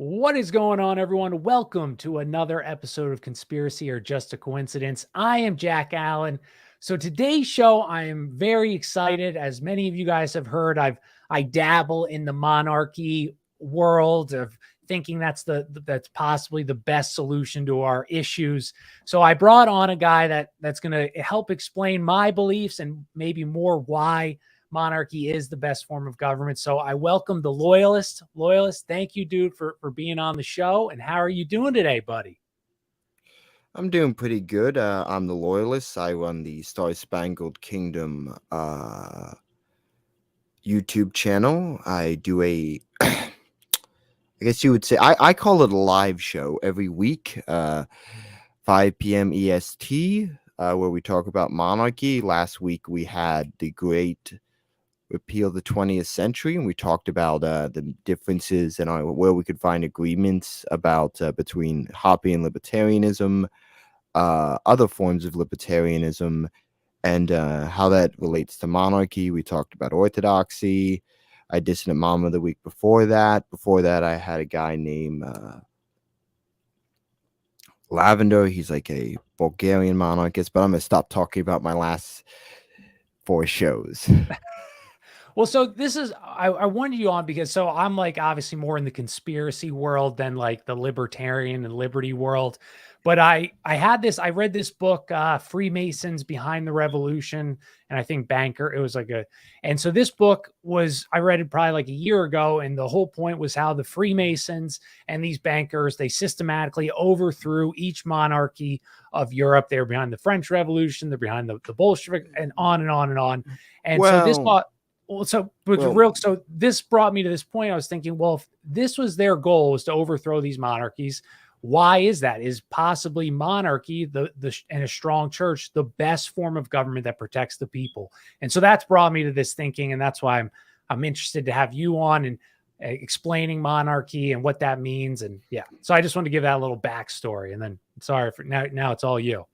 What is going on, everyone? Welcome to another episode of Conspiracy or Just a Coincidence. I am Jack Allen. So today's show, I am very excited. As many of you guys have heard, I dabble in the monarchy world of thinking that's possibly the best solution to our issues. So I brought on a guy that's going to help explain my beliefs and maybe more why monarchy is the best form of government. So I welcome the loyalist. Loyalist, thank you, dude, for being on the show. And how are you doing today, buddy? I'm doing pretty good. I'm the Loyalist. I run the Star Spangled Kingdom YouTube channel. I do I guess you would say, I call it a live show every week, 5 p.m. EST, where we talk about monarchy. Last week we had the great repeal of the 20th century, and we talked about the differences and where we could find agreements about between Hoppe and libertarianism, other forms of libertarianism, and how that relates to monarchy. We talked about orthodoxy. I dissident mama the week before that. Before that, I had a guy named Lavender. He's like a Bulgarian monarchist, but I'm gonna stop talking about my last 4 shows. Well, so this is I wanted you on because so I'm like obviously more in the conspiracy world than like the libertarian and liberty world. But I read this book, Freemasons Behind the Revolution, and I think Banker. It was like and so this book I read it probably like a year ago, and the whole point was how the Freemasons and these bankers, they systematically overthrew each monarchy of Europe. They were behind the French Revolution, they're behind the Bolshevik, and on and on and on. And so this Well, thought well, so but well, real so this brought me to this point. I was thinking, well, if this was their goal was to overthrow these monarchies, why is that? Is possibly monarchy and a strong church the best form of government that protects the people? And so that's brought me to this thinking, and that's why I'm interested to have you on and explaining monarchy and what that means. And yeah, so I just want to give that a little backstory, and then sorry for now it's all you.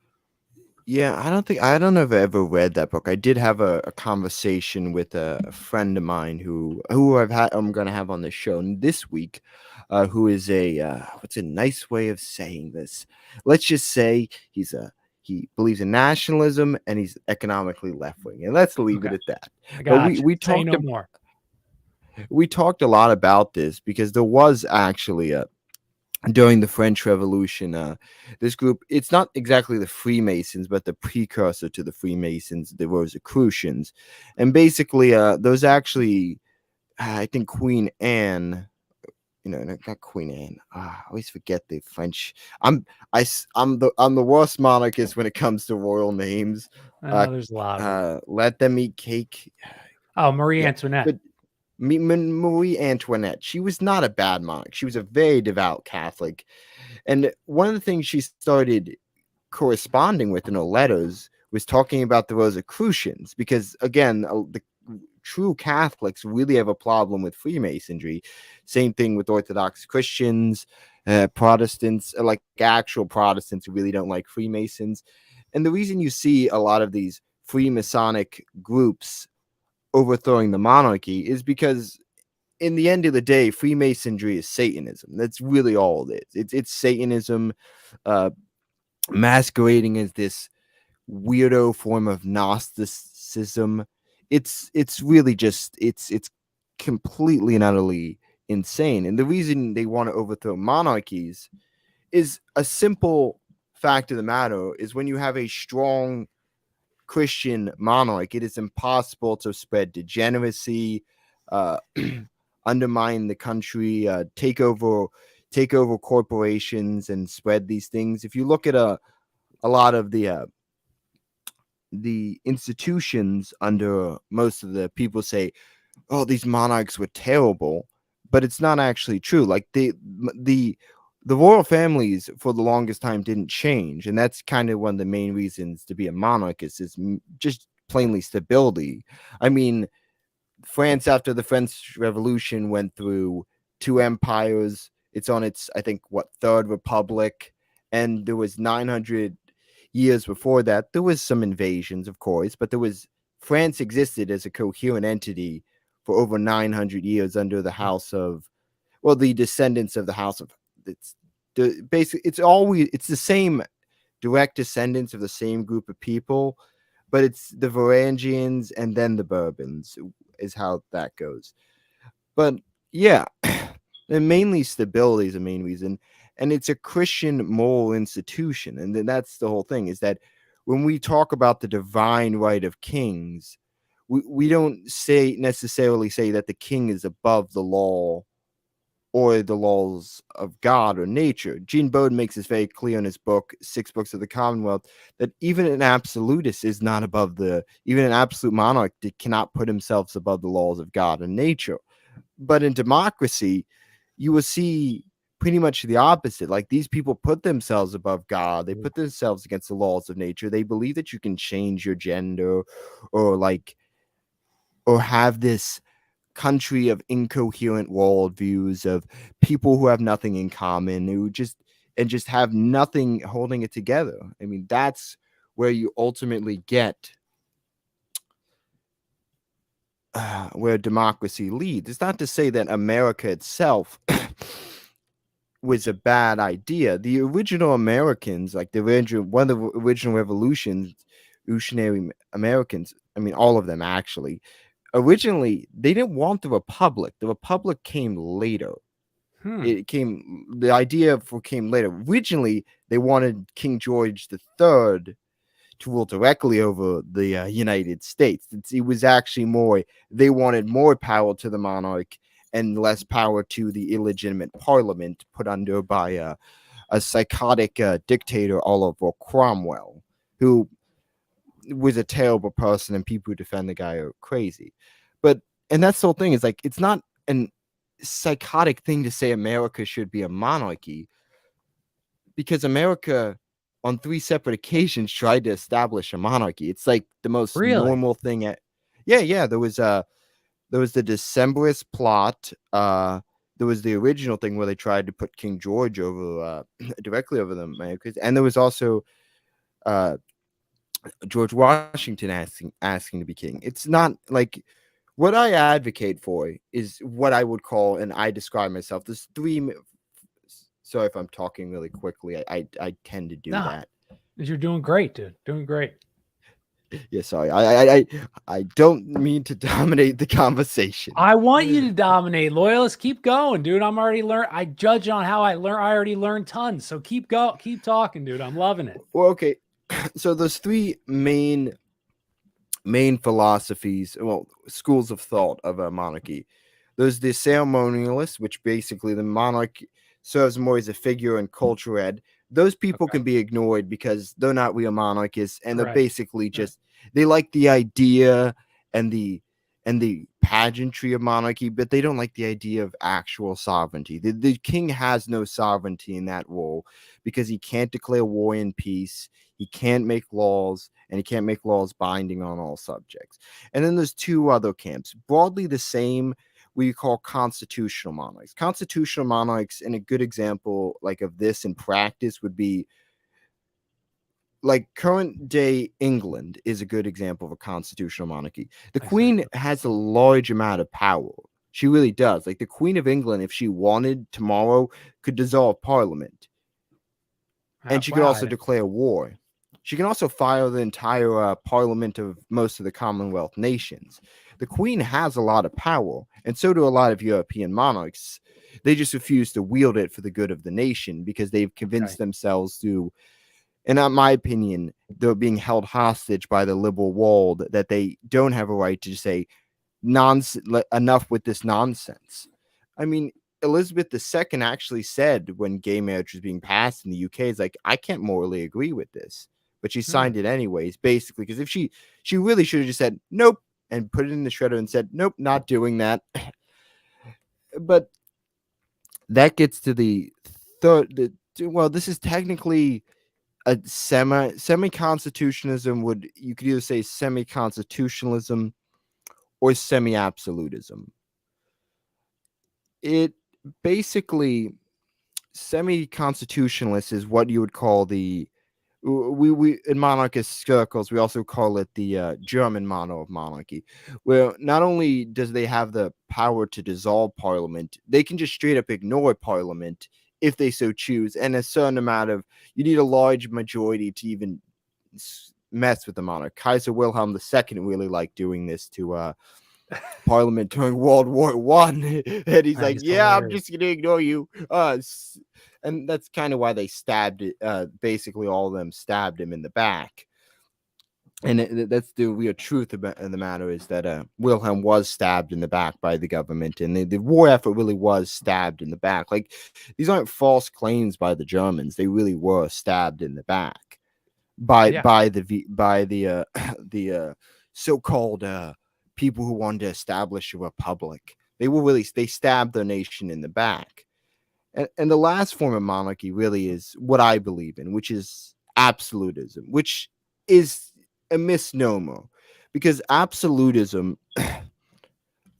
yeah, I don't know if I ever read that book. I did have a conversation with a friend of mine I'm gonna have on the show this week, who is what's a nice way of saying this? Let's just say he believes in nationalism and he's economically left wing, and let's leave it Okay, at that. I But got you. Say no more. we talked a lot about this because there was actually a during the French Revolution, this group, it's not exactly the Freemasons, but the precursor to the Freemasons, the Rosicrucians. And basically, those actually, I think Queen Anne, not Queen Anne. I always forget the French. I'm the worst monarchist when it comes to royal names. There's a lot of them. Let them eat cake. Oh, Marie Yeah, Antoinette. but Marie Antoinette, she was not a bad monarch. She was a very devout Catholic. And one of the things she started corresponding with in her letters was talking about the Rosicrucians, because, again, the true Catholics really have a problem with Freemasonry. Same thing with Orthodox Christians, Protestants, like actual Protestants who really don't like Freemasons. And the reason you see a lot of these Freemasonic groups overthrowing the monarchy is because in the end of the day, Freemasonry is Satanism. That's really all it is. It's Satanism, uh, masquerading as this weirdo form of Gnosticism. It's really just it's completely and utterly insane. And the reason they want to overthrow monarchies is a simple fact of the matter: is when you have a strong Christian monarch, it is impossible to spread degeneracy, uh, undermine the country, take over corporations, and spread these things. If you look at a lot of the institutions under most of the people say, "Oh, these monarchs were terrible," but it's not actually true. Like the royal families for the longest time didn't change, and that's kind of one of the main reasons to be a monarchist is just plainly stability. I mean, France after the French Revolution went through 2 empires. It's on its, I think, third republic, and there was 900 years before that. There was some invasions, of course, but France existed as a coherent entity for over 900 years under the house of well, the descendants of the house of it's it's the same direct descendants of the same group of people, but it's the Varangians and then the Bourbons is how that goes. But yeah, and mainly stability is the main reason, and it's a Christian moral institution, and then that's the whole thing is that when we talk about the divine right of kings, we don't necessarily say that the king is above the law or the laws of God or nature. Gene Bowden makes this very clear in his book, Six Books of the Commonwealth, that even an absolutist is not above even an absolute monarch cannot put himself above the laws of God and nature. But in democracy, you will see pretty much the opposite. Like these people put themselves above God, they put themselves against the laws of nature. They believe that you can change your gender or or have this country of incoherent worldviews of people who have nothing in common, who just have nothing holding it together. I mean, that's where you ultimately get where democracy leads. It's not to say that America itself was a bad idea. The original Americans, like one of the original revolutionary Americans, I mean, all of them actually, originally they didn't want the republic. The republic came later. The idea came later. Originally, they wanted King George III to rule directly over the United States. It was actually they wanted more power to the monarch and less power to the illegitimate parliament put under by a psychotic dictator, Oliver Cromwell, who was a terrible person, and people who defend the guy are crazy. And that's the whole thing is like, it's not an psychotic thing to say America should be a monarchy, because America on 3 separate occasions tried to establish a monarchy. It's like the most Really? normal thing yeah, there was the Decembrist plot. There was the original thing where they tried to put King George over directly over the Americas, and there was also uh, George Washington asking to be king. It's not like what I advocate for is what I would call, and I describe myself. There's three. Sorry if I'm talking really quickly. I tend to do Nah, that. you're doing great, dude. Doing great. Yeah, sorry. I don't mean to dominate the conversation. I want you to dominate. Loyalists, keep going, dude. I'm already learned. I judge on how I learn. I already learned tons. So keep talking, dude. I'm loving it. Well, okay. So there's three main philosophies, well, schools of thought of a monarchy. There's the ceremonialists, which basically the monarch serves more as a figure and culture head. Those people Okay. can be ignored because they're not real monarchists, and they're Right. basically Right. just they like the idea and the pageantry of monarchy, but they don't like the idea of actual sovereignty. The king has no sovereignty in that role because he can't declare war and peace. He can't make laws, and he can't make laws binding on all subjects. And then there's two other camps, broadly the same, we call constitutional monarchs. Constitutional monarchs, and a good example like of this in practice would be like current day England is a good example of a constitutional monarchy. The I see. Queen has a large amount of power. She really does. Like the Queen of England, if she wanted tomorrow, could dissolve Parliament, and she could Wow. also declare war. She can also fire the entire parliament of most of the Commonwealth nations. The Queen has a lot of power, and so do a lot of European monarchs. They just refuse to wield it for the good of the nation because they've Okay. convinced themselves to, and in my opinion, they're being held hostage by the liberal world that they don't have a right to say enough with this nonsense. I mean, Elizabeth II actually said when gay marriage was being passed in the UK, is like, I can't morally agree with this, but she Hmm. signed it anyways, basically, because if she really should have just said nope and put it in the shredder and said nope, not doing that. But that gets to the third. Well, this is technically a semi constitutionalism. Would you could either say semi constitutionalism or semi absolutism? It basically semi-constitutionalist is what you would call we in monarchist circles we also call it the German model of monarchy, where not only does they have the power to dissolve parliament, they can just straight up ignore parliament if they so choose, and a certain amount of you need a large majority to even mess with the monarch. Kaiser Wilhelm II really liked doing this to Parliament during World War One, and he's like, He's "Yeah, I'm hilarious. just gonna ignore you." And that's kind of why they stabbed it. Basically, all of them stabbed him in the back. And that's the real truth of the matter is that Wilhelm was stabbed in the back by the government, and the war effort really was stabbed in the back. Like these aren't false claims by the Germans; they really were stabbed in the back Yeah. by the the so-called people who wanted to establish a republic. They stabbed their nation in the back. And the last form of monarchy really is what I believe in, which is absolutism, which is a misnomer, because absolutism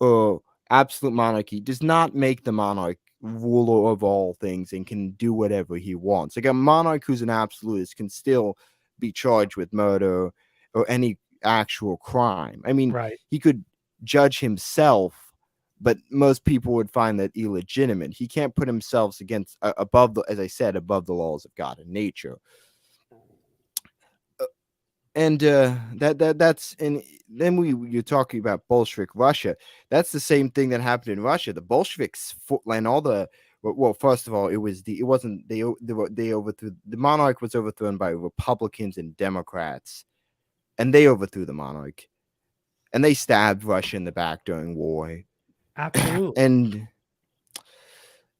or absolute monarchy does not make the monarch ruler of all things and can do whatever he wants. Like a monarch who's an absolutist can still be charged with murder or any actual crime. I mean, Right. he could judge himself, but most people would find that illegitimate. He can't put himself against above the, as I said, above the laws of God and nature. And that's and then you're talking about Bolshevik Russia. That's the same thing that happened in Russia. The Bolsheviks and all the well, first of all, it wasn't they overthrew the monarch was overthrown by Republicans and Democrats, and they overthrew the monarch, and they stabbed Russia in the back during war, Absolutely. and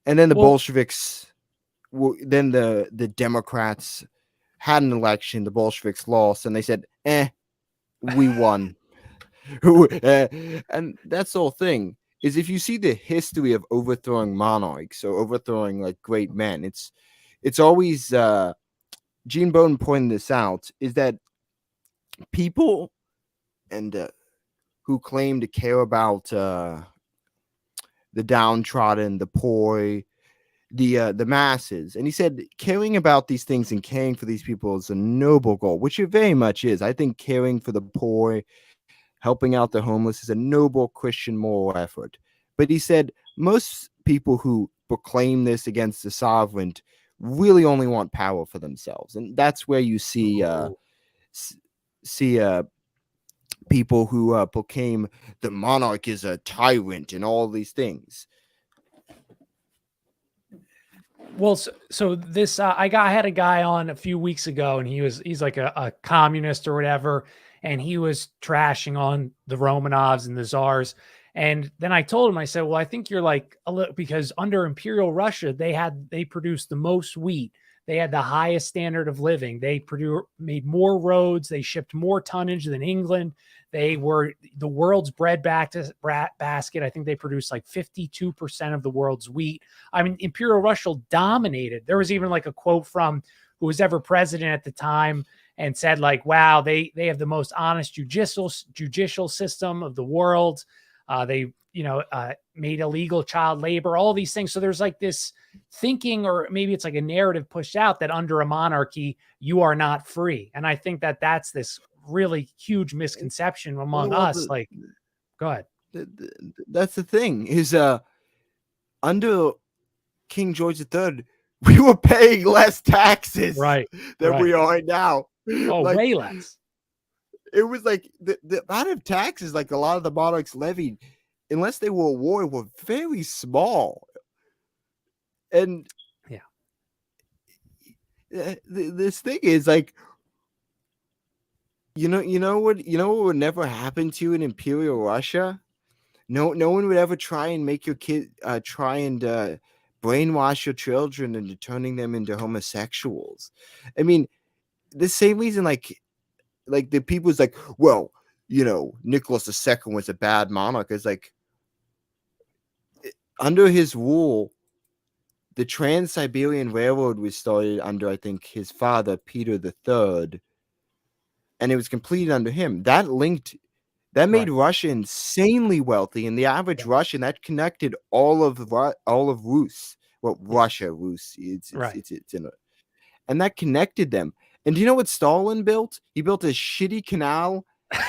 then the Well, Bolsheviks, then the Democrats had an election, the Bolsheviks lost, and they said, we won. And that's the whole thing, is if you see the history of overthrowing monarchs or overthrowing like great men, it's always Gene Bowden pointed this out, is that people and who claim to care about the downtrodden, the poor, the masses, and he said caring about these things and caring for these people is a noble goal, which it very much is. I think caring for the poor, helping out the homeless is a noble Christian moral effort. But he said most people who proclaim this against the sovereign really only want power for themselves, and that's where you see people who proclaim the monarch is a tyrant and all these things. well, so this I had a guy on a few weeks ago, and he's like a communist or whatever, and he was trashing on the Romanovs and the Tsars. And then I told him, I said, well, I think you're like a little, because under Imperial Russia, they produced the most wheat. They had the highest standard of living. They made more roads. They shipped more tonnage than England. They were the world's basket. I think they produced like 52% of the world's wheat. I mean, Imperial Russia dominated. There was even like a quote from who was ever president at the time and said like, wow, they have the most honest judicial system of the world. They made illegal child labor, all these things. So there's like this thinking, or maybe it's like a narrative pushed out, that under a monarchy you are not free. And I think that that's this really huge misconception among us. Like, go ahead. That's the thing, is under King George III, we were paying less taxes than we are now. Oh, like, way less. It was like the amount of taxes like a lot of the monarchs levied, unless they were at war, were very small. And this thing is like, you know what would never happen to you in Imperial Russia? No one would ever try and make your kid try and brainwash your children into turning them into homosexuals. I mean, the same reason like the people's like, well, Nicholas II was a bad monarch. It's like, under his rule, the Trans-Siberian Railroad was started under, I think, his father, Peter III, and it was completed under him. That made Russia insanely wealthy, and the average Russian, that connected all of Rus. Well, Russia, Rus. It's in it, and that connected them. And do you know what Stalin built? He built a shitty canal,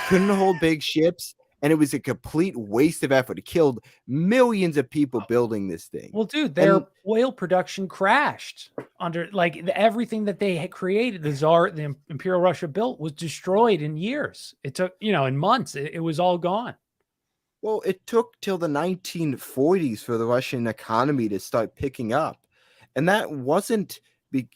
couldn't hold big ships, and it was a complete waste of effort. It killed millions of people building this thing. Well, dude, And their oil production crashed under everything that they had created. The Imperial Russia built was destroyed in years. It took, in months. It was all gone. well, it took till the 1940s for the Russian economy to start picking up. And that wasn't be-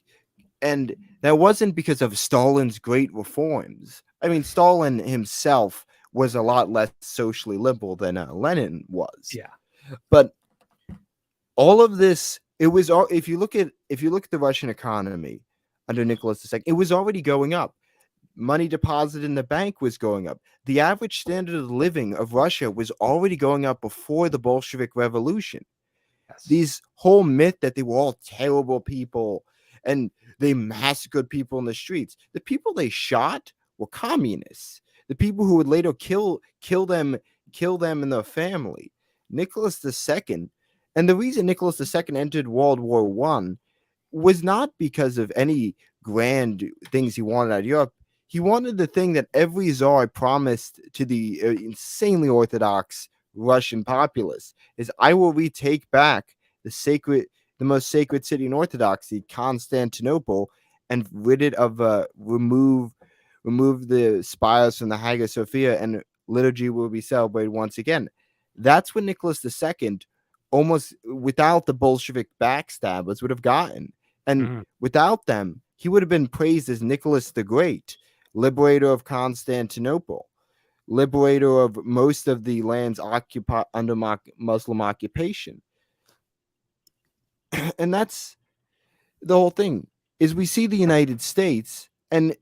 and that wasn't because of Stalin's great reforms. I mean, Stalin himself was a lot less socially liberal than Lenin was. Yeah. But all of this, it was all. If you look at the Russian economy under Nicholas II, it was already going up. Money deposited in the bank was going up. The average standard of living of Russia was already going up before the Bolshevik Revolution. Yes. These whole myth that they were all terrible people and they massacred people in the streets. The people they shot were communists. The people who would later kill them and their family. Nicholas II, and the reason Nicholas II entered World War I was not because of any grand things he wanted out of Europe. He wanted the thing that every czar promised to the insanely orthodox Russian populace: is I will retake back the most sacred city in Orthodoxy, Constantinople, and rid it of remove the spires from the Hagia Sophia, and liturgy will be celebrated once again. That's what Nicholas II, almost without the Bolshevik backstabbers, would have gotten. And without them, he would have been praised as Nicholas the Great, liberator of Constantinople, liberator of most of the lands occupied under Muslim occupation. And that's the whole thing, is we see the United States, and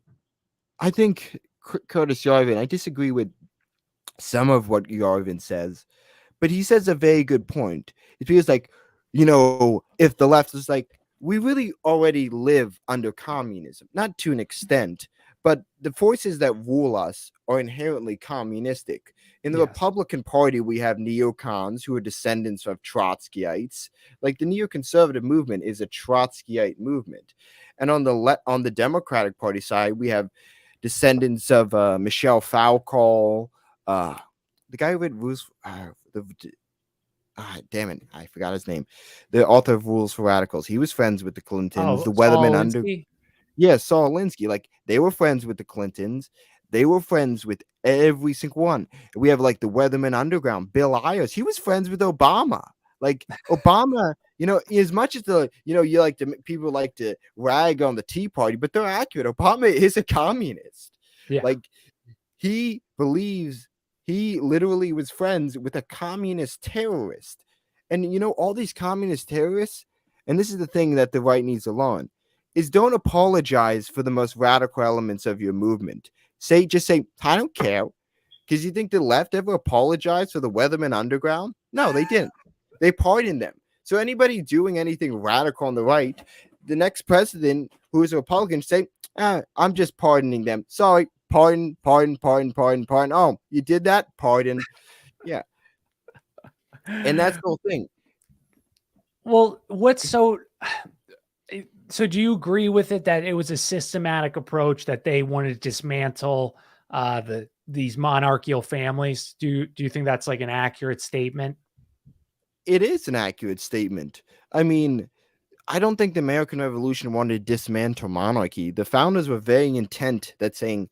I think Curtis Yarvin, I disagree with some of what Yarvin says, but he says a very good point. It feels like, if the left is like, we really already live under communism, not to an extent, but the forces that rule us are inherently communistic. In the Republican Party, we have neocons who are descendants of Trotskyites. Like, the neoconservative movement is a Trotskyite movement. And on the Democratic Party side, we have descendants of Michelle Foucault, the guy who read Rules. Damn it, I forgot his name. The author of Rules for Radicals. He was friends with the Clintons. The Weatherman Saul Alinsky. Like, they were friends with the Clintons. They were friends with every single one. We have like the Weatherman Underground, Bill Ayers. He was friends with Obama. Like, Obama, as much as people like to rag on the Tea Party, but they're accurate. Obama is a communist. Yeah. Like, he literally was friends with a communist terrorist. And all these communist terrorists, and this is the thing that the right needs to learn, is don't apologize for the most radical elements of your movement. Just say, I don't care. Because you think the left ever apologized for the Weatherman Underground? No, they didn't. They pardoned them. So anybody doing anything radical on the right, the next president who is a Republican, say, I'm just pardoning them. Sorry, pardon. Oh, you did that? Pardon. Yeah. And that's the whole thing. Well, so do you agree with it that it was a systematic approach that they wanted to dismantle these monarchical families? Do you think that's like an accurate statement? It is an accurate statement. I mean, I don't think the American Revolution wanted to dismantle monarchy. The founders were very intent that saying,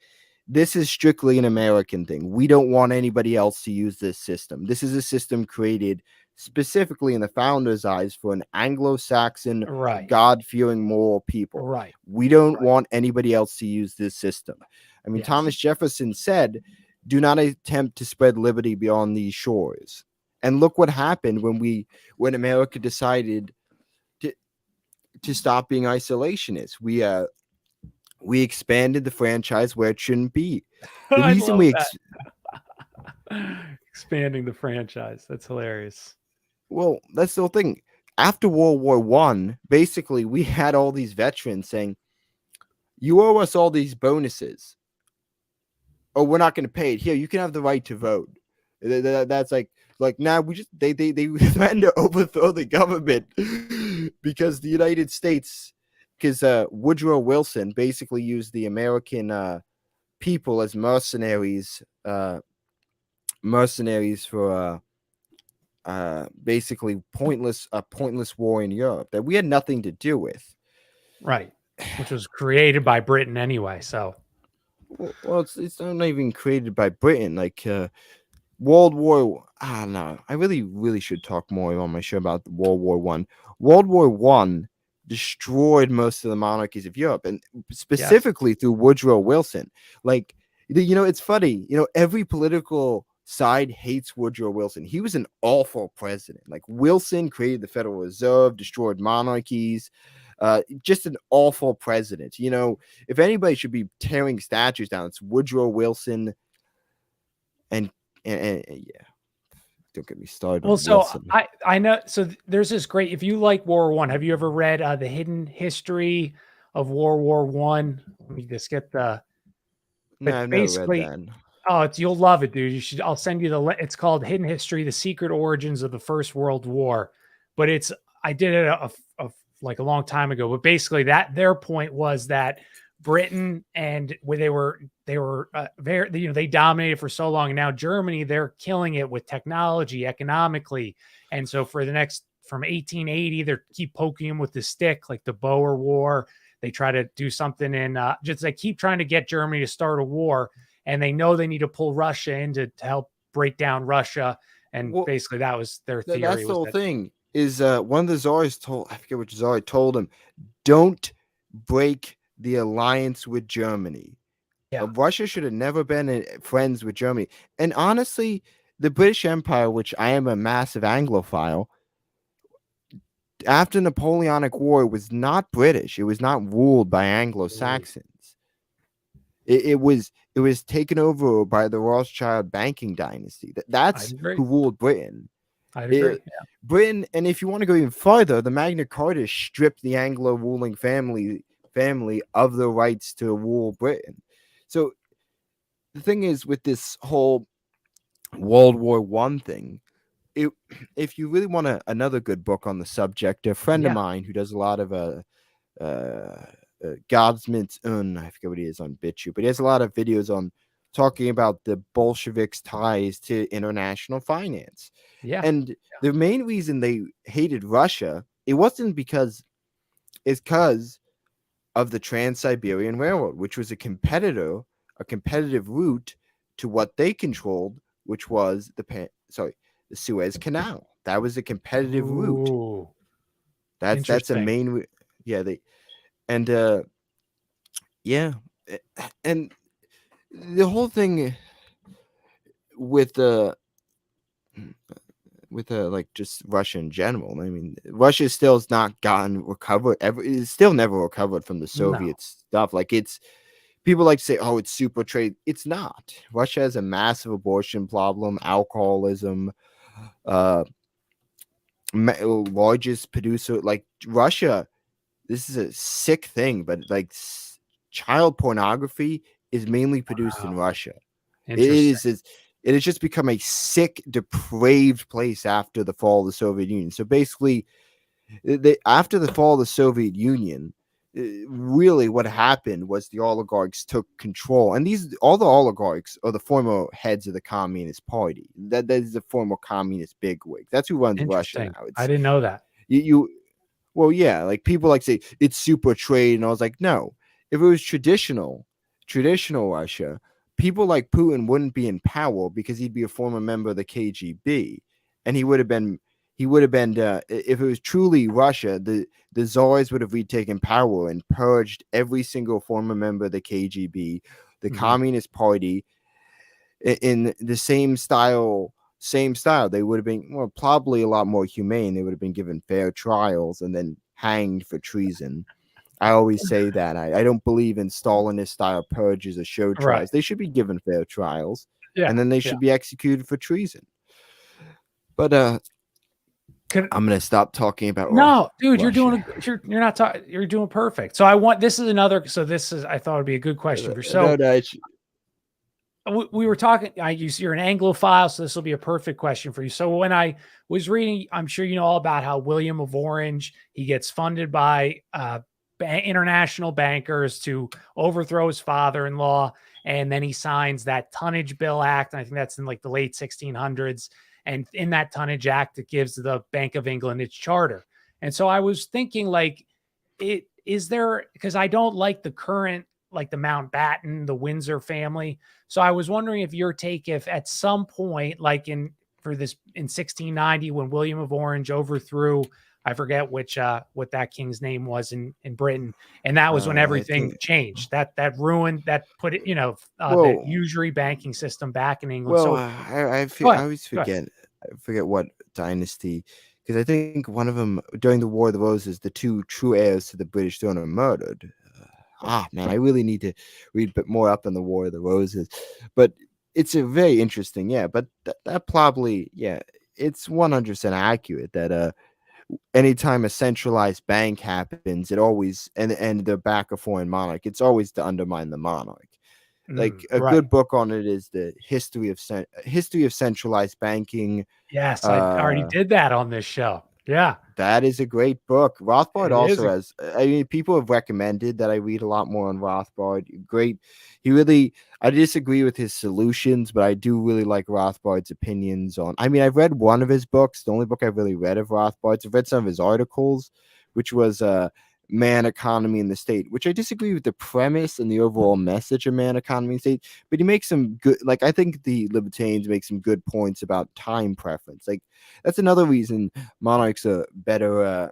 this is strictly an American thing. We don't want anybody else to use this system. This is a system created specifically in the founders' eyes for an Anglo-Saxon, God-fearing, moral people. Right. We don't want anybody else to use this system. I mean, Thomas Jefferson said, do not attempt to spread liberty beyond these shores. And look what happened when America decided to stop being isolationist. We expanded the franchise where it shouldn't be. The reason expanding the franchise. That's hilarious. Well, that's the whole thing. After World War I, basically, we had all these veterans saying, you owe us all these bonuses. Oh, we're not going to pay it. Here, you can have the right to vote. That's like now they threatened to overthrow the government because the United States because Woodrow Wilson basically used the American people as mercenaries for basically a pointless war in Europe that we had nothing to do with. Right. Which was created by Britain anyway. So, Well, it's not even created by Britain. Like World War, I don't know. I really should talk more on my show about World War One. World War One destroyed most of the monarchies of Europe, and specifically through Woodrow Wilson. Like, it's funny. Every political side hates Woodrow Wilson. He was an awful president. Like, Wilson created the Federal Reserve, destroyed monarchies. Just an awful president. If anybody should be tearing statues down, it's Woodrow Wilson. And yeah, don't get me started. Well, on so Wilson. I know. So there's this great. If you like World War One, have you ever read The Hidden History of World War One? Let me just get the. No, But I've basically, never read that. oh, you'll love it, dude. I'll send you the. It's called Hidden History: The Secret Origins of the First World War. But I did it like a long time ago. But basically, their point was that Britain and where they were very, they dominated for so long. And now Germany, they're killing it with technology, economically. And so from 1880, they keep poking them with the stick, like the Boer War. They try to do something they keep trying to get Germany to start a war. And they know they need to pull Russia in to help break down Russia. And basically that was their theory. That's the whole thing. Is one of the czars I forget which czar told him, don't break the alliance with Germany. Yeah. Russia should have never been friends with Germany. And honestly, the British Empire, which I am a massive Anglophile, after Napoleonic War, was not British. It was not ruled by Anglo-Saxons. It was taken over by the Rothschild banking dynasty. That's who ruled Britain. I agree. Britain, and if you want to go even further, the Magna Carta stripped the Anglo ruling family of the rights to rule Britain. So the thing is, with this whole World War One thing, if you really want another good book on the subject, a friend of mine who does a lot of Godsman's I forget what he is on BitChute, but he has a lot of videos on talking about the Bolsheviks' ties to international finance. Yeah. And the main reason they hated Russia, it's because of the Trans-Siberian Railroad, which was a competitive route to what they controlled, which was the Suez Canal. That was a competitive route. That's a main and the whole thing with like just Russia in general. I mean, Russia still has not gotten recovered ever. It's still never recovered from the Soviet stuff. Like, it's people like to say, oh, it's super trade. It's not. Russia has a massive abortion problem, alcoholism, largest producer. Like, Russia, this is a sick thing, but like child pornography is mainly produced in Russia. It has just become a sick, depraved place after the fall of the Soviet Union. So basically, after the fall of the Soviet Union, really what happened was the oligarchs took control. And all the oligarchs are the former heads of the Communist Party. That is the former communist bigwig. That's who runs Russia now. I didn't know that. Well, yeah, like people like say it's super trade. And I was like, no, if it was traditional Russia, people like Putin wouldn't be in power because he'd be a former member of the KGB, and he would have been if it was truly Russia, the czars would have retaken power and purged every single former member of the KGB, the Communist Party, in the same style. They would have been probably a lot more humane. They would have been given fair trials and then hanged for treason. I always say that I don't believe in Stalinist style purges or show trials. Right. They should be given fair trials, and then they should be executed for treason. But I'm gonna stop talking about. No, dude, Russia. You're not talking. You're doing perfect. So I thought it'd be a good question for. So we were talking. You're an Anglophile, so this will be a perfect question for you. So when I was reading, I'm sure you know all about how William of Orange, he gets funded by international bankers to overthrow his father-in-law. And then he signs that Tonnage Bill Act. And I think that's in like the late 1600s. And in that Tonnage Act, it gives the Bank of England its charter. And so I was thinking, like, it is there, because I don't like the current, like the Mountbatten, the Windsor family. So I was wondering if your take, if at some point, like in 1690, when William of Orange overthrew, I forget which what that king's name was in Britain, and that was when I everything think. changed. That ruined, that put it, the Well, usury banking system back in England. well, So go I ahead, always go ahead. forget what dynasty, because I think one of them during the War of the Roses, the two true heirs to the British throne are murdered. Man, I really need to read a bit more up on the War of the Roses, but it's a very interesting, yeah. But that probably, yeah, it's 100% accurate that anytime a centralized bank happens, it always and they're back a foreign monarch, it's always to undermine the monarch. Like a Right. good book on it is the history of centralized banking. Yes, I already Uh, did that on this show. Yeah, that is a great book. Rothbard it is. also has. I mean, people have recommended that I read a lot more on Rothbard. Great. He really. I disagree with his solutions, but I do really like Rothbard's opinions on. I mean, I've read one of his books. The only book I've really read of Rothbard's. I've read some of his articles, which was Man, Economy, and the State, which I disagree with the premise and the overall message of Man, Economy, and State, but he makes some good, like, I think the libertarians make some good points about time preference. Like, that's another reason monarchs are better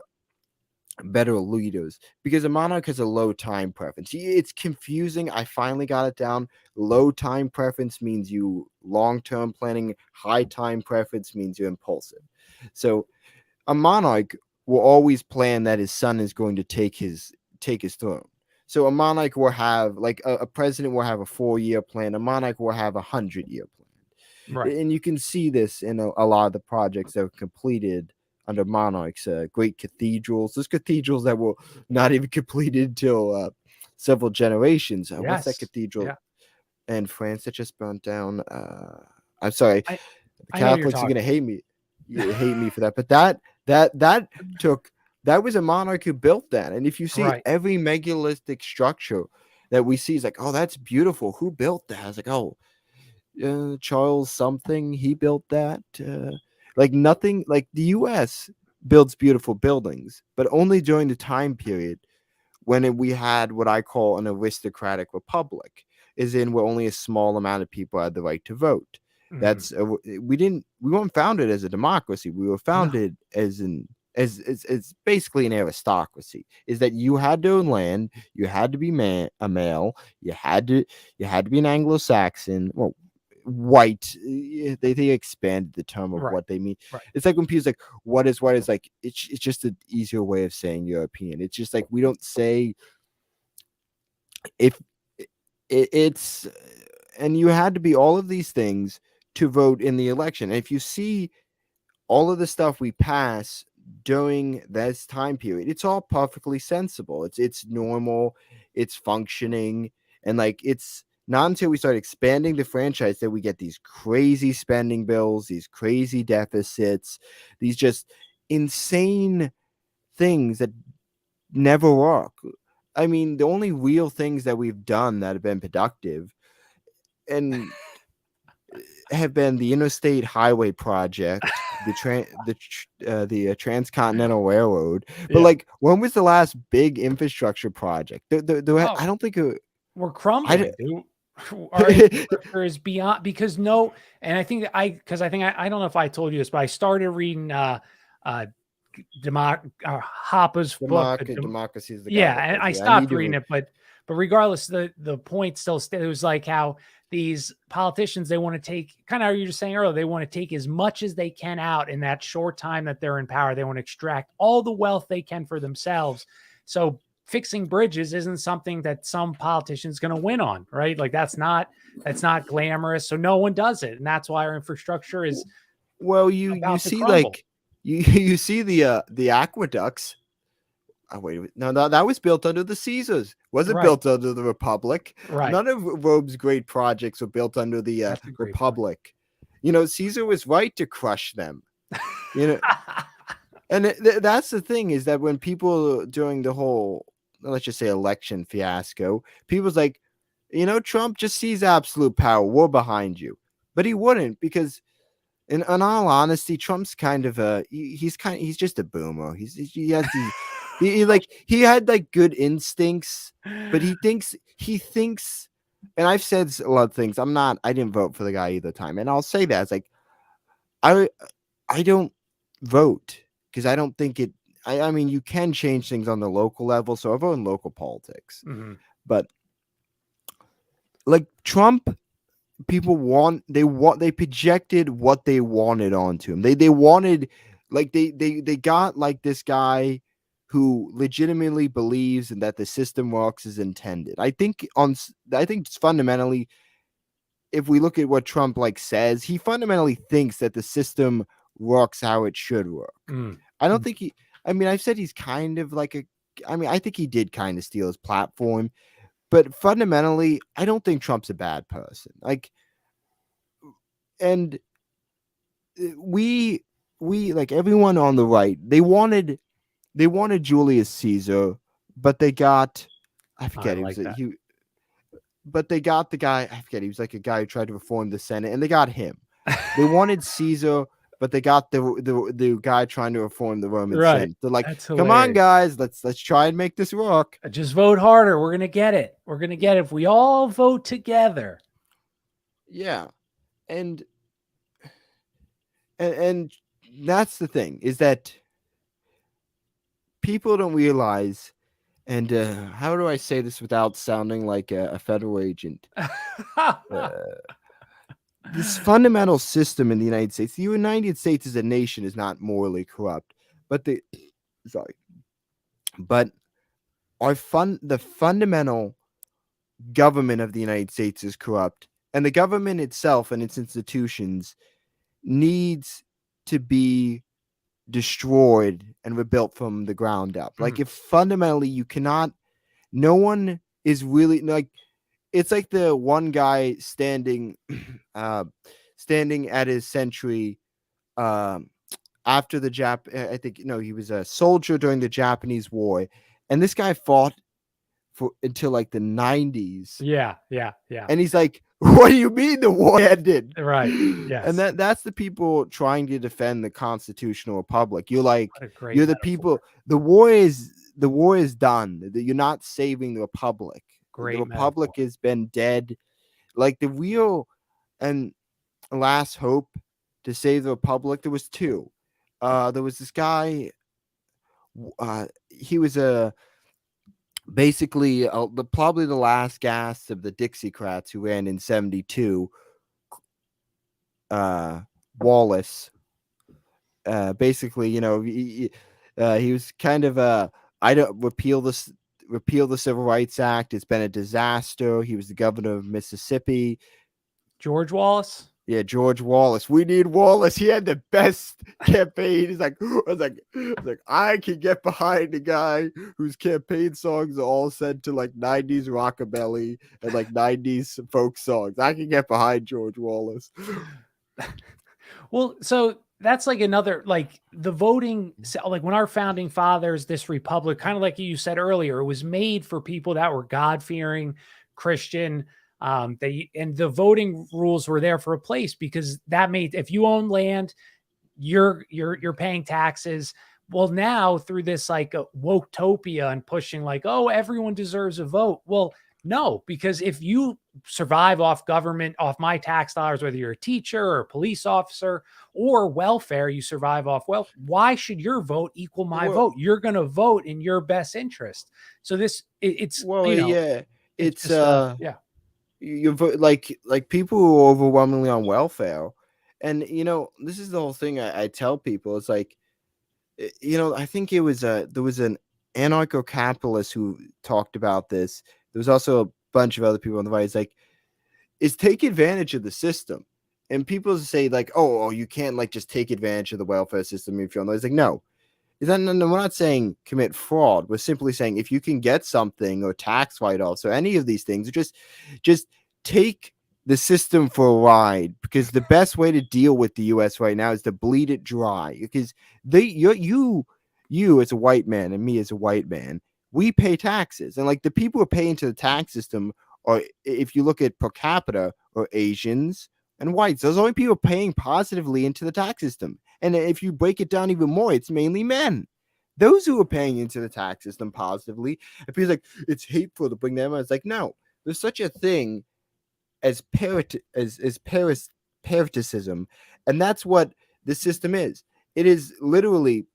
leaders, because a monarch has a low time preference. It's confusing. I finally got it down. Low time preference means you long-term planning. High time preference means you're impulsive. So a monarch will always plan that his son is going to take his throne. So a monarch will have, like, a president will have a 4-year plan. A monarch will have a 100-year plan. Right. And you can see this in a lot of the projects that were completed under monarchs. Great cathedrals. Those cathedrals that were not even completed until several generations. What's that Yes. cathedral Yeah. in France that just burnt down? I'm sorry, I the I know what you're Catholics are talking gonna about. hate me. You hate me for that. But took that was a monarch who built that. And if you see Right. every megalithic structure that we see, is like, oh, that's beautiful. Who built that? I was like, oh, Charles something. He built that. Like nothing. Like the U.S. builds beautiful buildings, but only during the time period when we had what I call an aristocratic republic, is in where only a small amount of people had the right to vote. Mhm. That's we weren't founded as a democracy. We were No. founded as an as basically an aristocracy. Is that you had to own land, you had to be a male, you had to be an Anglo-Saxon. Well, white. They expanded the term of Right. what they mean. Right. It's like when people's like, what is white? Is like, it's just an easier way of saying European. It's just like, we don't say if it's, and you had to be all of these things to vote in the election. And if you see all of the stuff we pass during this time period, it's all perfectly sensible. It's normal, it's functioning, and like, it's not until we start expanding the franchise that we get these crazy spending bills, these crazy deficits, these just insane things that never work. I mean, the only real things that we've done that have been productive and have been the Interstate Highway Project, the Transcontinental Railroad. But Yeah. like, when was the last big infrastructure project? Oh, I don't think we're I. crumbling, dude. Our infrastructure is beyond, because no, and I think because I think I don't know if I told you this, but I started reading uh Hoppe's book. Democracy is the Yeah, Godly and Place. I Yeah, I stopped need to reading read. it, but regardless, the point still it was like how these politicians, they want to take, kind of, you were saying earlier, they want to take as much as they can out in that short time that they're in power. They want to extract all the wealth they can for themselves. So fixing bridges isn't something that some politician's going to win on, right? Like that's not glamorous, so no one does it, and that's why our infrastructure is Well, you about to see, crumble. like, you see the aqueducts. Oh, wait, no, that was built under the Caesars. Wasn't Right, built under the Republic. right. None of Rome's great projects were built under the That's a great point. Republic. Caesar was right to crush them. You know, and that's the thing, is that when people during the whole let's just say election fiasco, people's like, Trump just sees absolute power. We're behind you. But he wouldn't, because in all honesty, Trump's kind of he's just a boomer. He has these he had like good instincts, but he thinks, and I've said a lot of things. I didn't vote for the guy either time, and I'll say that it's like I don't vote because I don't think it. I mean, you can change things on the local level, so I vote in local politics. Mm-hmm. But like Trump, they projected what they wanted onto him. They wanted, like, they got like this guy who legitimately believes in that the system works as intended. I think fundamentally, if we look at what Trump like says, he fundamentally thinks that the system works how it should work. I don't think I've said he's kind of like I think he did kind of steal his platform, but fundamentally, I don't think Trump's a bad person. Like, and we like everyone on the right, they wanted Julius Caesar, but they got, I forget, but they got the guy, I forget, he was like a guy who tried to reform the Senate, and they got him. They wanted Caesar, but they got the guy trying to reform the Roman Senate. They're like, come on, guys, let's try and make this work. Just vote harder. We're gonna get it. We're gonna get it if we all vote together. Yeah, and that's the thing, is that people don't realize. And how do I say this without sounding like a federal agent? This fundamental system in the United States as a nation is not morally corrupt, but the fundamental government of the United States is corrupt, and the government itself and its institutions needs to be destroyed and rebuilt from the ground up. Like, if fundamentally you cannot, no one is really like, it's like the one guy standing at his sentry after the I think, he was a soldier during the Japanese War, and this guy fought until like the 90s. Yeah. And he's like, what do you mean the war ended? Right. Yes. And that's the people trying to defend the constitutional republic. You're like, you're the people. The war is done. You're not saving the republic. The republic has been dead. Like, the real and last hope to save the republic, there was two. There was this guy. He was basically probably the last gasp of the Dixiecrats who ran in 1972. Wallace. Basically, he was kind of I don't repeal the Civil Rights Act. It's been a disaster. He was the governor of Mississippi. George Wallace. Yeah, George Wallace. We need Wallace. He had the best campaign. He's like, I can get behind a guy whose campaign songs are all set to like 90s rockabilly and like 90s folk songs. I can get behind George Wallace. Well, so that's like another, like the voting, like when our founding fathers, this republic, kind of like you said earlier, it was made for people that were God-fearing, Christian. And the voting rules were there for a place, because that made, if you own land, you're paying taxes. Well, now through this like woketopia and pushing like, oh, everyone deserves a vote. Well, no, because if you survive off government, off my tax dollars, whether you're a teacher or a police officer or welfare, you survive off wealth. Why should your vote equal my vote? You're going to vote in your best interest. So it's you vote like people who are overwhelmingly on welfare, and this is the whole thing I tell people. It's like, I think it was there was an anarcho-capitalist who talked about this. There was also a bunch of other people on the right. It's like, is take advantage of the system. And people say like, oh, you can't like just take advantage of the welfare system if you're on. It's like, no. No, we're not saying commit fraud. We're simply saying if you can get something, or tax write-offs or any of these things, just take the system for a ride, because the best way to deal with the U.S. right now is to bleed it dry. Because you as a white man and me as a white man, we pay taxes. And like the people who pay into the tax system are, if you look at per capita, are Asians and whites. Those are the only people paying positively into the tax system. And if you break it down even more, it's mainly men. Those who are paying into the tax system positively. And people's like, it's hateful to bring them up. It's like, no, there's such a thing as parasitism, and that's what the system is. It is literally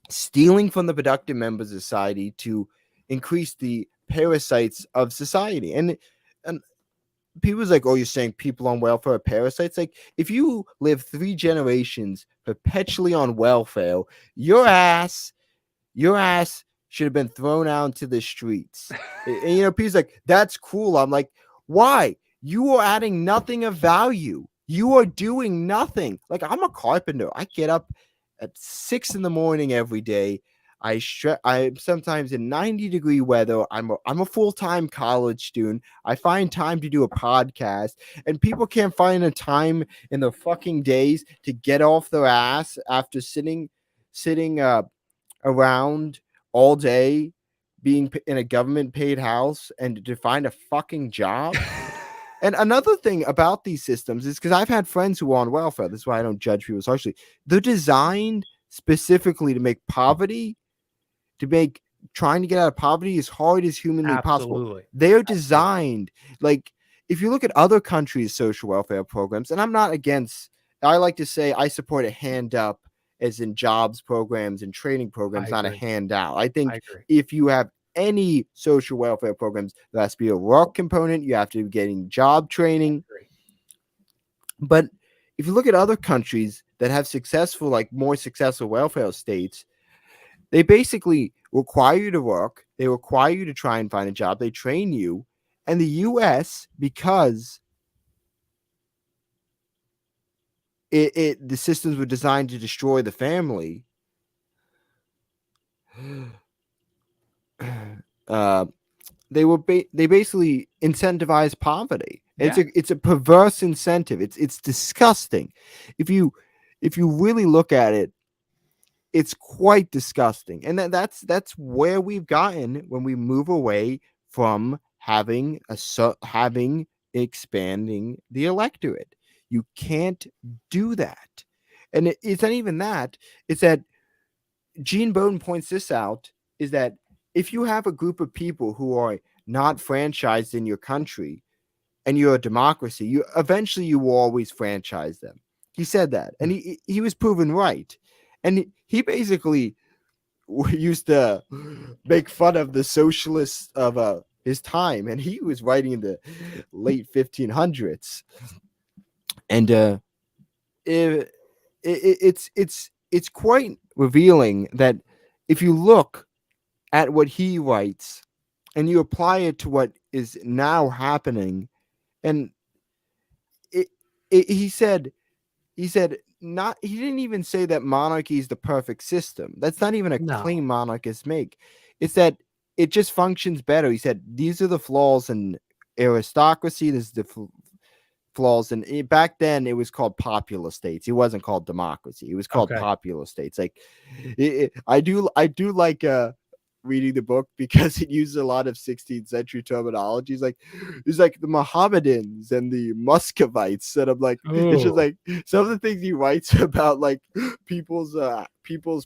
stealing from the productive members of society to increase the parasites of society. And people's like, oh, you're saying people on welfare are parasites? Like, if you live 3 generations perpetually on welfare, your ass should have been thrown out into the streets. And, you know, people's like, that's cool. I'm like, why? You are adding nothing of value. You are doing nothing. Like, I'm a carpenter. I get up at 6 in the morning every day. I'm sometimes in 90-degree weather. I'm a full-time college student. I find time to do a podcast, and people can't find a time in their fucking days to get off their ass after sitting around all day being in a government paid house and to find a fucking job. And another thing about these systems is, because I've had friends who are on welfare, this is why I don't judge people harshly. They're designed specifically to make trying to get out of poverty as hard as humanly possible. They're designed, like, if you look at other countries' social welfare programs, and I'm not against, I like to say I support a hand up, as in jobs programs and training programs, not a handout. I think if you have any social welfare programs, there has to be a work component. You have to be getting job training. But if you look at other countries that have more successful welfare states, they basically require you to work. They require you to try and find a job. They train you. And the U.S., because the systems were designed to destroy the family, they basically incentivize poverty. Yeah. It's a perverse incentive. It's disgusting. If you really look at it, it's quite disgusting. And that's where we've gotten when we move away from having expanding the electorate. You can't do that. And it's not even that. It's that Gene Bowden points this out, is that if you have a group of people who are not franchised in your country and you're a democracy, you will always franchise them. He said that, and he was proven right. And he basically used to make fun of the socialists of his time, and he was writing in the late 1500s. And it's quite revealing that if you look at what he writes and you apply it to what is now happening, and he said not, he didn't even say that monarchy is the perfect system. That's not even a claim monarchists make. It's that it just functions better. He said these are the flaws in aristocracy. This is the flaws, and back then it was called popular states. It wasn't called democracy. It was called popular states. Like I do like reading the book because it uses a lot of 16th century terminology. It's like the Mohammedans and the Muscovites, and I'm like, it's just like some of the things he writes about, like people's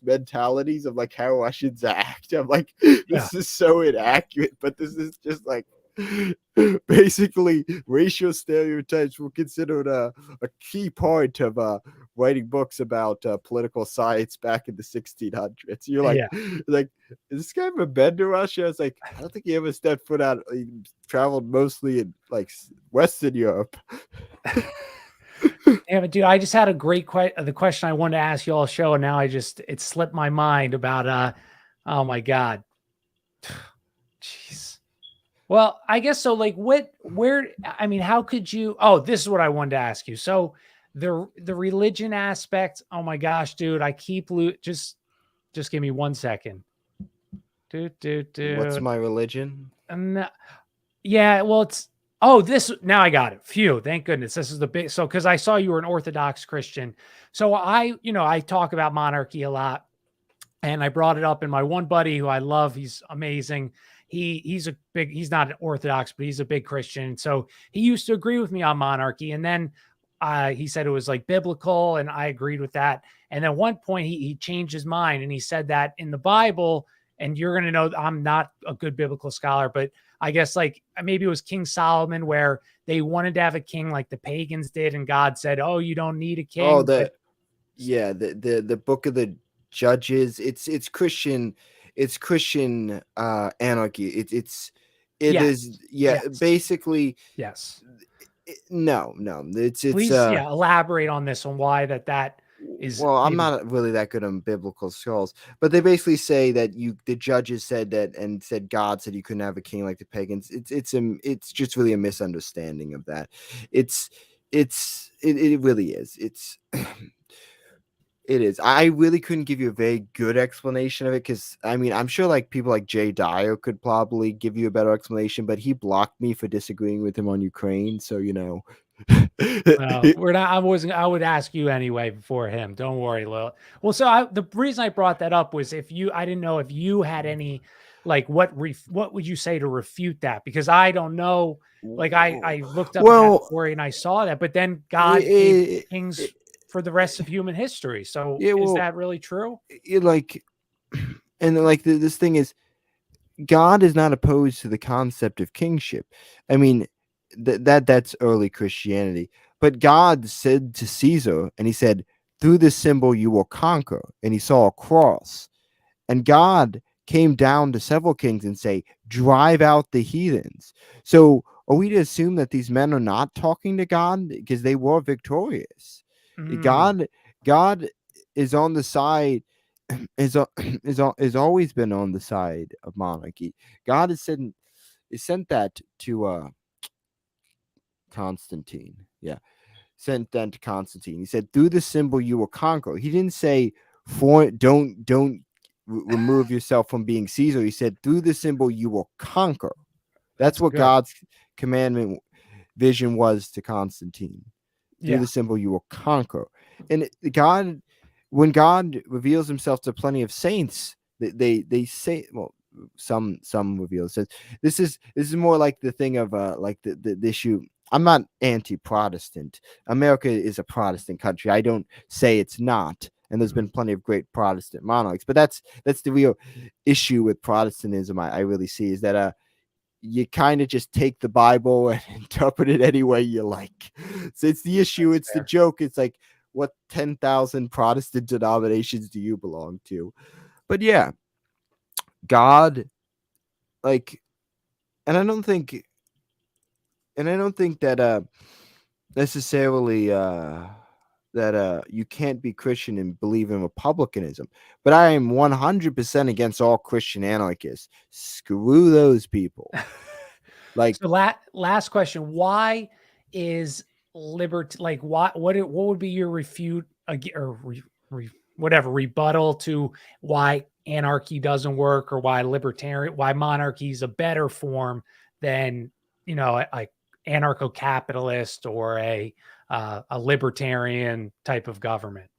mentalities of like how Russians act. I'm like, this is so inaccurate, but this is just like basically racial stereotypes were considered a key part of writing books about political science back in the 1600s. You're like, like, is this guy ever been to Russia? It's like, I don't think he ever stepped foot out. He traveled mostly in like Western Europe. Damn it, dude! I just had a great the question I wanted to ask you all show, and now it slipped my mind about oh my god, jeez. Well, I guess so. Like, I mean, how could you? Oh, this is what I wanted to ask you. So, the religion aspect. Oh my gosh, dude! I keep just give me 1 second. What's my religion? Yeah, well, now I got it. Phew, thank goodness. This is the big. So, because I saw you were an Orthodox Christian, so I talk about monarchy a lot. And I brought it up, and my one buddy who I love, he's amazing. He's not an Orthodox, but he's a big Christian. So he used to agree with me on monarchy. And then he said it was like biblical, and I agreed with that. And at one point he changed his mind and he said that in the Bible, and you're gonna know I'm not a good biblical scholar, but I guess like maybe it was King Solomon where they wanted to have a king like the pagans did, and God said, "Oh, you don't need a Oh, king." But the book of the Judges. It's Christian. It's Christian anarchy. It yes, is, yeah. yes, Basically, yes. no, it's Please, yeah, elaborate on this, on why that is well, I'm maybe. not really that good on biblical scrolls, but they basically say that the judges said that, and said God said you couldn't have a king like the pagans. It's just really a misunderstanding of that. It really is. It is. I really couldn't give you a very good explanation of it, because I mean, I'm sure like people like Jay Dyer could probably give you a better explanation, but he blocked me for disagreeing with him on Ukraine. So We're not. I would ask you anyway before him. Don't worry, Lil. Well, so the reason I brought that up was if you, I didn't know if you had any, like, what would you say to refute that? Because I don't know. Like, I looked up that well, story and I saw that, but then God gave it, kings for the rest of human history. So yeah, is well, that really true? like, and like this thing is, God is not opposed to the concept of kingship. I mean, that's early Christianity. But God said to Caesar, and he said, "Through this symbol you will conquer." And he saw a cross. And God came down to several kings and say, "Drive out the heathens." So are we to assume that these men are not talking to God because they were victorious? Mm, God, God is on the side is always been on the side of monarchy. God has sent that to Constantine. Yeah, sent that to Constantine. He said, "Through the symbol you will conquer." He didn't say, "For don't remove yourself from being Caesar." He said, "Through the symbol you will conquer." That's that's what good. God's commandment vision was to Constantine. Through Yeah. the symbol you will conquer. And God, when God reveals himself to plenty of saints, they say, well, some reveal says this is more like the thing of like the issue. I'm not anti-Protestant. America is a Protestant country. I don't say it's not. And there's been plenty of great Protestant monarchs, but that's the real issue with Protestantism. I really see is that you kind of just take the Bible and interpret it any way you like. So it's the issue. That's It's the fair. joke. It's like, what 10,000 Protestant denominations do you belong to? But yeah, God, like, and I don't think, that necessarily that you can't be Christian and believe in republicanism. But I am 100% against all Christian anarchists. Screw those people. Like, So last question: why is liberty, like, what would be your refute or whatever rebuttal to why anarchy doesn't work, or why monarchy is a better form than, like anarcho-capitalist or a libertarian type of government?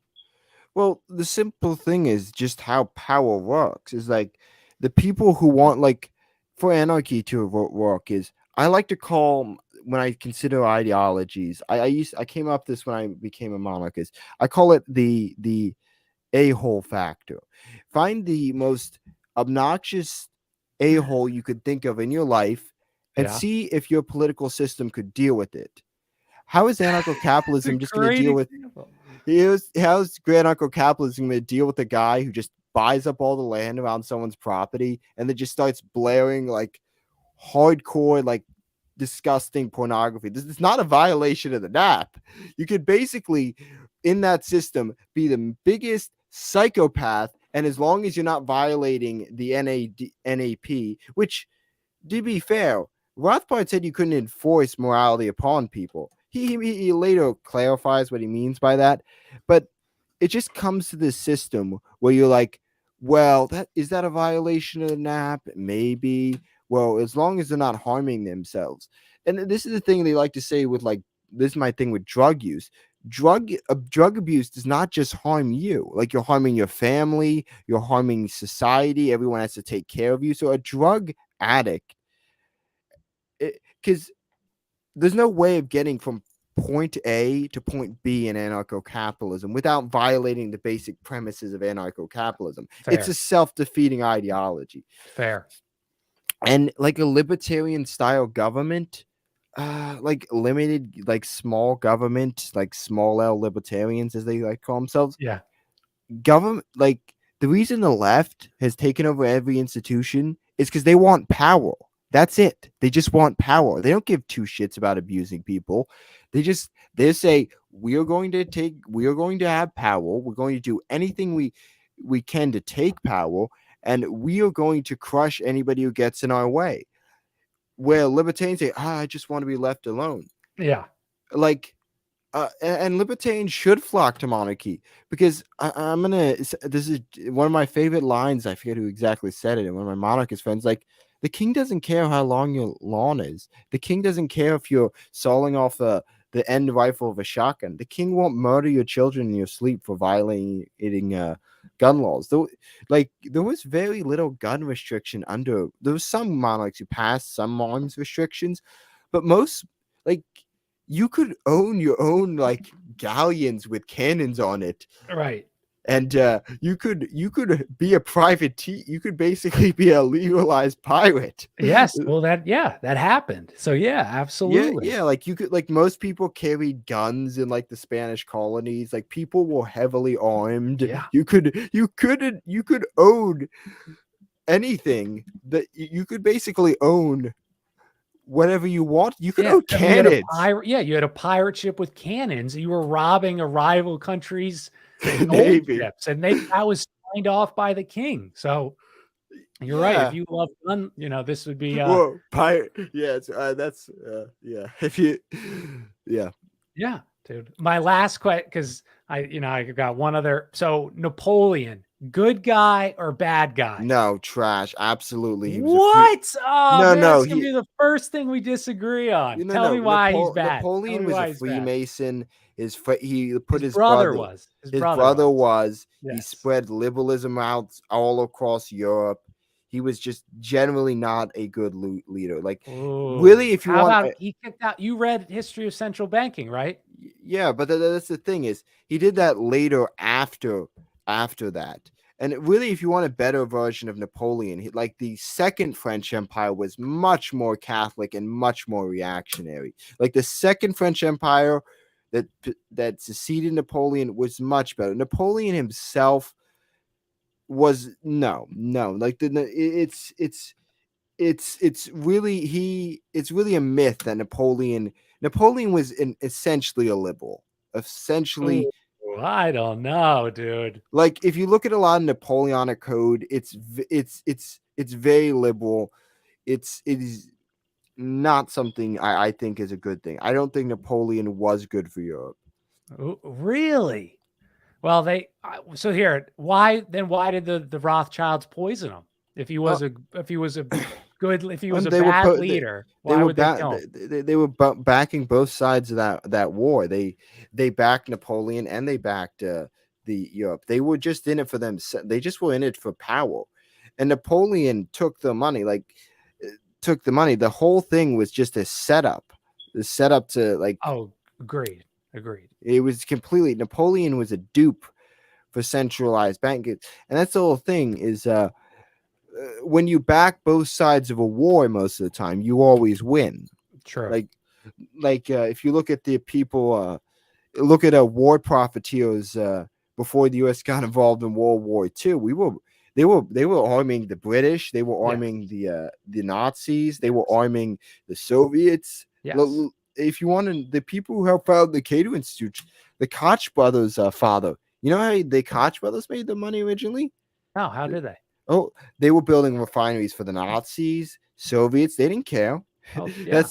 well, the simple thing is just how power works. Is like the people who want, like, for anarchy to work is, I like to call, when I consider ideologies. I came up this when I became a monarchist. I call it the a-hole factor. Find the most obnoxious a-hole you could think of in your life, and Yeah. see if your political system could deal with it. How is It's a anarcho-capitalism just going to great deal with example. how's grand uncle capitalism going to deal with a guy who just buys up all the land around someone's property and then just starts blaring like hardcore, like disgusting pornography? This is not a violation of the NAP. You could basically, in that system, be the biggest psychopath, and as long as you're not violating the NAP, which, to be fair, Rothbard said you couldn't enforce morality upon people. He later clarifies what he means by that, but it just comes to this system where you're like, well, that a violation of the NAP? Maybe. Well, as long as they're not harming themselves. And this is the thing they like to say with, like, this is my thing with drug use. drug abuse does not just harm you. Like, you're harming your family, you're harming society. Everyone has to take care of you. So a drug addict, because there's no way of getting from point A to point B in anarcho-capitalism without violating the basic premises of anarcho-capitalism. It's a Fair. self-defeating ideology. Fair. And like a libertarian style government, like limited, like small government, like small L libertarians, as they like call themselves, Yeah. government, like, the reason the left has taken over every institution is because they want power. That's it. They just want power. They don't give two shits about abusing people. They say, we are going to have power. We're going to do anything we can to take power, and we are going to crush anybody who gets in our way. Where libertarians say, I just want to be left alone. Yeah. Like, and libertarians should flock to monarchy, because this is one of my favorite lines. I forget who exactly said it. And one of my monarchist friends, like, the king doesn't care how long your lawn is. The king doesn't care if you're sawing off the end rifle of a shotgun. The king won't murder your children in your sleep for violating gun laws. Though, like, there was very little gun restriction under. There was some monarchs who passed some arms restrictions, but most, like, you could own your own, like, galleons with cannons on it, Right. and you could be a privateer. You could basically be a legalized pirate. Yes. Well, that happened. So yeah, absolutely. Yeah, like, you could, like, most people carried guns in, like, the Spanish colonies. Like, people were heavily armed. Yeah. You could own anything. That you could basically own whatever you want. You could Yeah. own I mean, you had a cannons. you had a pirate ship with cannons. You were robbing a rival country's gold Navy. ships, and that was signed off by the king. So you're right. If Yeah. you love gun, this would be Whoa, pirate. Yeah, that's yeah. If you, yeah. yeah, dude. My last question, because I got one other. So Napoleon, good guy or bad guy? No, trash. Absolutely, he was a free. What? Oh No, man, no, it's gonna be the first thing we disagree on. no, Tell no. me why he's bad. Tell Napoleon me was a why he's bad. Freemason. He put His brother was. His His brother brother was. was. He Yes. spread liberalism out all across Europe. He was just generally not a good leader. Like, Ooh. really, if you How want, about he kicked out? You read History of Central Banking, right? yeah, but that's the thing, is he did that later, after that. And really, if you want a better version of Napoleon, like, the Second French Empire was much more Catholic and much more reactionary. Like, the Second French Empire that succeeded Napoleon was much better. Napoleon himself was no. Like, it's really a myth that Napoleon was essentially a liberal. Essentially, Ooh, I don't know, dude. like, if you look at a lot of Napoleonic code, it's very liberal. It is not something I think is a good thing. I don't think Napoleon was good for Europe. Ooh, really? Well, so here, why did the Rothschilds poison him? If he was Uh, a if he was a if he was and a they were bad po- leader, they why were would they kill him? they were backing both sides of that war. They backed Napoleon, and they backed the Europe. They were just in it for them. They just were in it for power. And Napoleon took the money. The whole thing was just a setup. The setup to, like, Oh, agreed. Agreed. it was completely, Napoleon was a dupe for centralized banking. And that's the whole thing, is when you back both sides of a war, most of the time you always win. True. Like, if you look at the people, look at war profiteers before the U.S. got involved in World War II. They were arming the British. They were Yes. arming the Nazis. They were arming the Soviets. Yes. If you want the people who helped found the Cato Institute, the Koch brothers' father. You know how the Koch brothers made the money originally? Oh, how did they? Oh, they were building refineries for the Nazis, Soviets. They didn't care. Oh, yeah.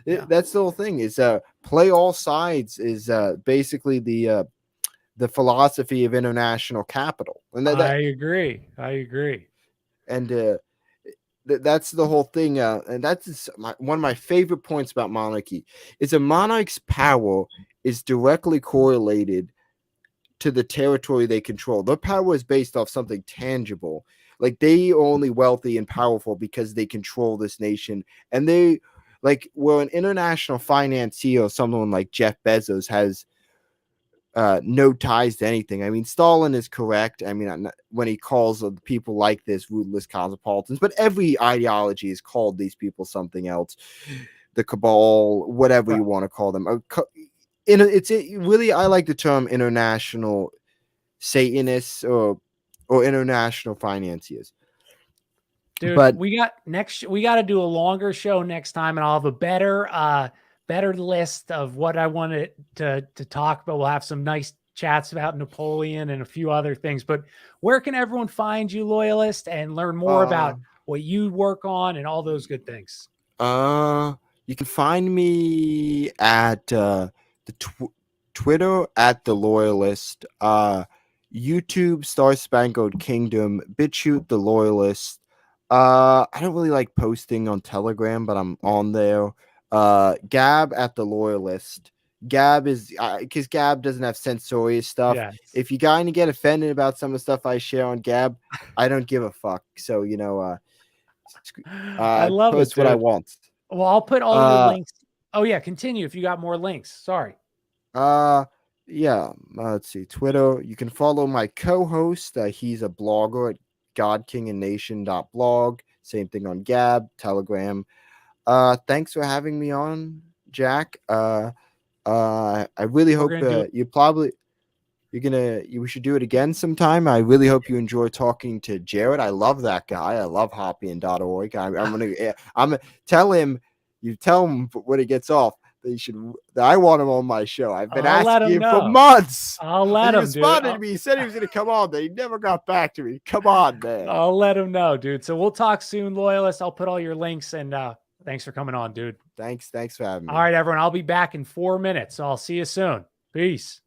Yeah. That's the whole thing. Is play all sides is basically the philosophy of international capital, and I agree. I agree. and that's the whole thing, and that's one of my favorite points about monarchy is a monarch's power is directly correlated to the territory they control. Their power is based off something tangible. Like they are only wealthy and powerful because they control this nation, and they like where an international financier or someone like Jeff Bezos has no ties to anything. I mean, Stalin is correct. I mean, when he calls people like this ruthless cosmopolitans, but every ideology has called these people something else. The cabal, whatever you want to call them. It's really, I like the term international Satanists or international financiers. Dude, But we got to do a longer show next time, and I'll have a better list of what I wanted to talk about. We'll have some nice chats about Napoleon and a few other things. But where can everyone find you, Loyalist, and learn more about what you work on and all those good things? You can find me at the Twitter at the Loyalist, YouTube Star Spangled Kingdom, BitChute the Loyalist. I don't really like posting on Telegram, but I'm on there. Gab at the Loyalist. Gab is because Gab doesn't have censorious stuff. Yes. If you guys get offended about some of the stuff I share on Gab, I don't give a fuck. So I love it. Post what I want. Well, I'll put all your links. Oh yeah, continue if you got more links. Sorry. Yeah. Let's see. Twitter. You can follow my co-host. He's a blogger at godkingandnation.blog. Same thing on Gab, Telegram. Thanks for having me on, Jack. I really hope we should do it again sometime. I really hope you enjoy talking to Jared. I love that guy. I love hopping.org. I'm gonna tell him when he gets off that I want him on my show. I've been asking him for months. I'll let him. He responded to me. He said he was gonna come on, but he never got back to me. Come on, man. I'll let him know, dude. So we'll talk soon, Loyalist. I'll put all your links, and thanks for coming on, dude. Thanks for having me. All right, everyone. I'll be back in 4 minutes. So I'll see you soon. Peace.